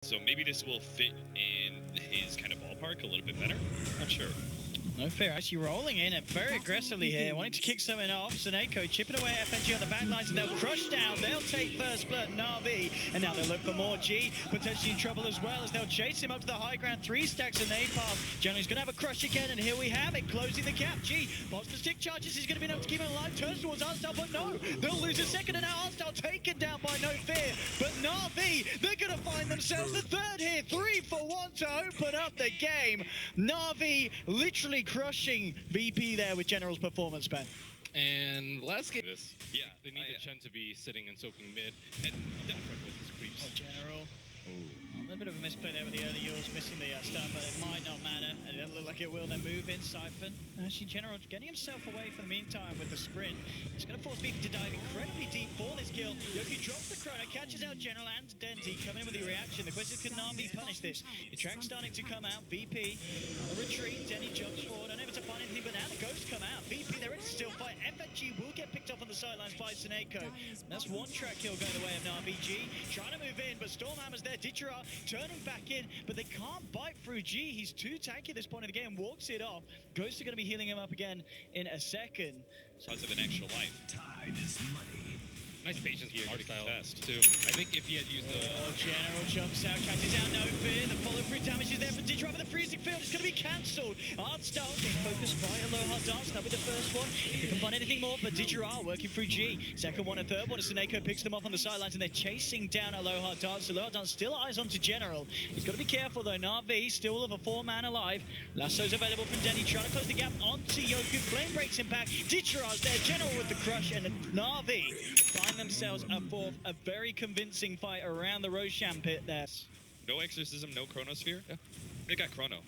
So maybe this will fit in his kind of ballpark a little bit better. Not sure. NoFear actually rolling in and very aggressively here, wanting to kick something off. SoNNeikO chipping away FNG on the back lines, and they'll crush down. They'll take first blood, NaVi, and now they'll look for more. G potentially in trouble as well, as they'll chase him up to the high ground. 3 stacks and napalm. General's going to have a crush again, and here we have it, closing the gap. G pops the stick charges. He's going to be able to keep him alive. Turns towards Artstyle, but no, they'll lose a second, and now Artstyle taken down by NoFear. But NaVi, they're going to find themselves the third here. 3 for 1 to open up the game. NaVi literally crushing VP there with General's performance, Ben. And last game, Yeah, they need Chen to be sitting and soaking mid, and that front with his creeps. Oh, General. A little bit of a misplay there with the early yours, missing the start, but it might not matter. And it doesn't look like it will. Then move in, Siphon. Actually, General getting himself away for the meantime with the sprint. It's going to force VP to dive incredibly deep for this kill. yoky drops the chrono, catches out General and Dendi, coming in with the reaction. The question is, can NaVi punish this? The track's starting to come out. VP on the retreat. Dendi jumps forward, unable to find anything, but now the ghosts come out. VP, they're in to still fight. FNG will get picked up on the sidelines by SoNNeikO. That's one track kill going the way of NaVi. G trying to move in, but Stormhammer's there. Ditya Ra turning back in, but they can't bite through G. He's too tanky at this point in the game. Walks it off. Ghosts are going to be healing him up again in a second. Because of an extra life. Tide is money. Nice patience here, Artstyle too. I think if he had used the... Oh, General jumps out, catches out NoFear. The follow-through damage is there for Ditya Ra, but the freezing field is going to be cancelled. Artstyle getting focused by ALOHADANCE. That'll be the first one. If you can find anything more, but Ditya Ra working through G. Second one and third one, as SoNNeikO picks them off on the sidelines, and they're chasing down ALOHADANCE. ALOHADANCE still eyes onto General. He's got to be careful though. NaVi still of a 4-man alive. Lasso's available from Dendi, trying to close the gap onto yoky. Flame breaks impact. Ditya Ra's there. General with the crush, and NaVi find themselves a fourth. A very convincing fight around the Roshan pit there. No exorcism, no chronosphere. Yeah. They got chrono.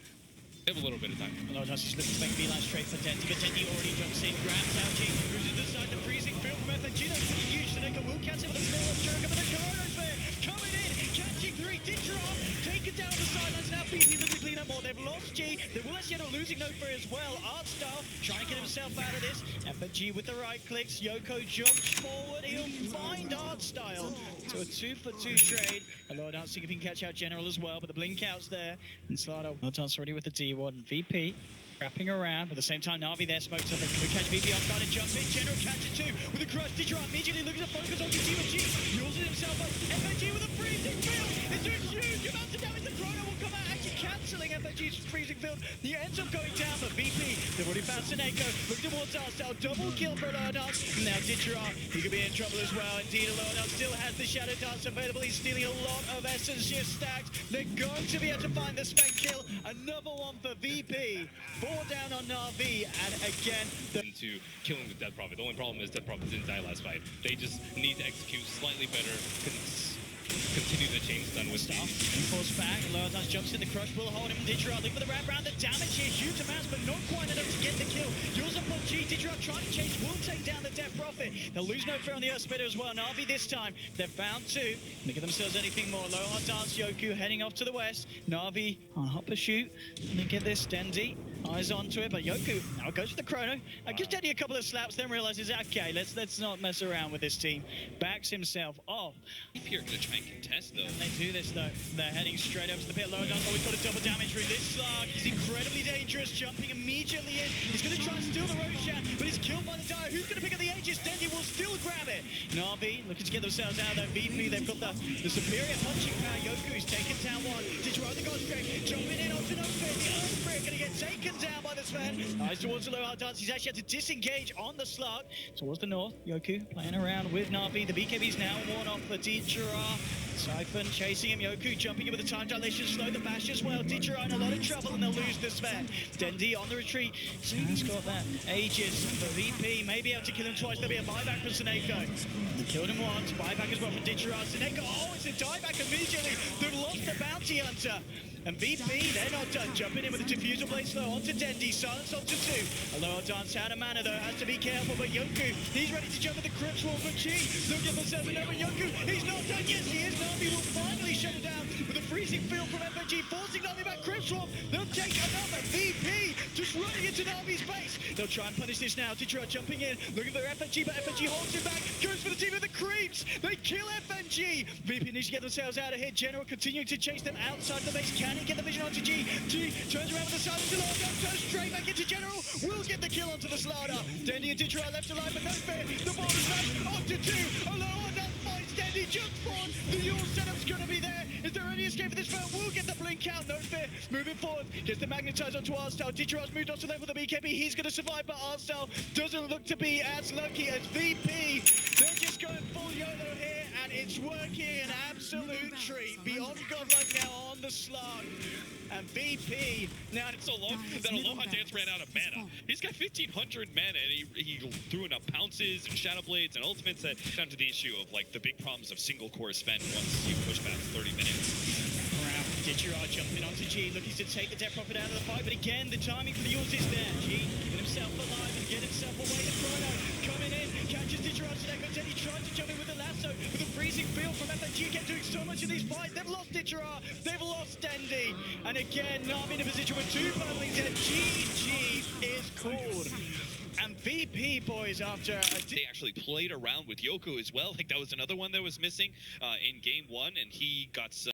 They have a little bit of time. ALOHADANCE is looking to make beeline straight for Dendi, but Dendi already jumps in, grabs out G, cruises the side, the freezing field from FNG. That's pretty huge. SoNNeikO will catch him with a small up jerk, but the chronosphere coming in, catching 3. Ditya Ra taken down the sidelines. Now VP looking to clean up more. They've lost G. They will actually end up losing NoFear as well. Artstyle trying to get himself out of this. FNG with the right clicks. yoky jumps forward. He'll find Artstyle. So a 2-for-2 trade. ALOHADANCE see if he can catch out General as well, but the blink out's there. And Slado, ALOHADANCE already with the D1. VP wrapping around. At the same time, NaVi there smokes up. They can catch VP off guard and jump in. General catches 2 with a crush. Ditya Ra immediately looking to focus on his team of G. Uses himself up. FNG with a freezing field. It's a huge amount of damage. The chrono will come out, actually cancelling FNG's freezing field. He ends up going down, but VP, they've already found SoNNeikO. Looking towards Artstyle. Double kill for ALOHADANCE. Now Ditya Ra, he could be in trouble as well. Indeed, ALOHADANCE still has the Shadow Dance available. He's stealing a lot of essence shift stacks. They're going to be able to find the spec kill. Another one for VP. 4 down on NaVi, and again, into killing the Dead Prophet. The only problem is Dead Prophet didn't die last fight. They just need to execute slightly better, continue the chain stun with Stop. Force back. ALOHADANCE jumps in. The crush will hold him. Ditya Ra looking for the wrap round. The damage here, huge amounts, but not quite enough to get the kill. Yours up on G. Ditya Ra trying to chase, will take down the Death Prophet. They'll lose NoFear on the Earth Spitter as well. NaVi this time, they've found 2. They give themselves anything more. ALOHADANCE, yoky heading off to the west. NaVi on hop and shoot. And they get this. Dendi, eyes onto it, but yoky now goes for the chrono. Gives Dendi a couple of slaps, then realizes, okay, let's not mess around with this team. Backs himself off. Here going to try and contest though. And they do this though. They're heading straight up to the pit. ALOHADANCE always got a double damage through this slug. He's incredibly dangerous, jumping immediately in. He's going to try and steal the Roshan, but he's killed by the Dire. Who's going to pick up the Aegis? Dendi will still grab it. NaVi looking to get themselves out of that. VP, they've got the superior punching power. yoky is taken down 1. Ditya Ra the God Strike, jumping in onto NoFear. The Earthbreak going to get taken down by this man. Eyes towards ALOHADANCE. He's actually had to disengage on the slug. Towards the north, yoky playing around with NaVi. The BKB's now worn off for Ditya Ra. Siphon chasing him, yoky jumping in with the time dilation, slow the bash as well. Ditya Ra in a lot of trouble and they'll lose this man. Dendi on the retreat, he's got that Aegis for VP, may be able to kill him twice. There'll be a buyback from SoNNeikO. They killed him once, buyback as well from Ditya Ra. SoNNeikO, oh, it's a dieback immediately. They've lost the bounty hunter. And VP, they're not done. Jumping in with the diffuser blade slow onto Dendi. Silence onto 2. ALOHADANCE out of mana though. Has to be careful. But yoky, he's ready to jump with the Crips Wall for G. Looking for 7 over yoky. He's not done. Yes, he is. NaVi will finally shut it down with a freezing field from FNG. Forcing NaVi back. Crips Wall. They'll take another. VP just running into NaVi's base. They'll try and punish this now. Ditya Ra jumping in, looking for FNG, but FNG holds him back. Goes for the team of the creeps. They kill FNG. VP needs to get themselves out of here. General continuing to chase them outside the base. Can he get the vision onto G? G turns around with the silence to Lord, goes straight back into General. Will get the kill onto the Slaughter. Dendi and Ditya Ra left alive, but NoFear. The ball is smashed onto 2. ALOHADANCE finds Dendi just spawned. The Yule setup's gonna be there. Is there any escape for this round? We'll get the blink out. NoFear moving forward. Gets the magnetize onto Artstyle. Ditya Ra's moved on to them with the BKB. He's gonna survive, but Artstyle doesn't look to be as lucky as VP. They're just going full YOLO here, and it's working. An absolute treat. Beyond godlike now on the slug. And VP now It's so long that ALOHADANCE ran out of mana. He's got 1,500 mana, and he threw enough pounces and shadow blades and ultimates that down to the issue of like the big problems of single core spend once you push past 30 minutes. Ditya Ra jumping onto G, looking to take the death profit out of the fight, but again, the timing for the Yules is there. G get himself alive and get himself away. The Chrono coming in, catches Ditya Ra today, but then he tries to jump in with the lasso, with a freezing field from FNG, again doing so much in these fights. They've lost Ditya Ra, they've lost Dendi, and again, NaVi in a position with 2 bundlings dead. GG is called. And VP, boys, after They actually played around with yoky as well. Like that was another one that was missing in game 1, and he got some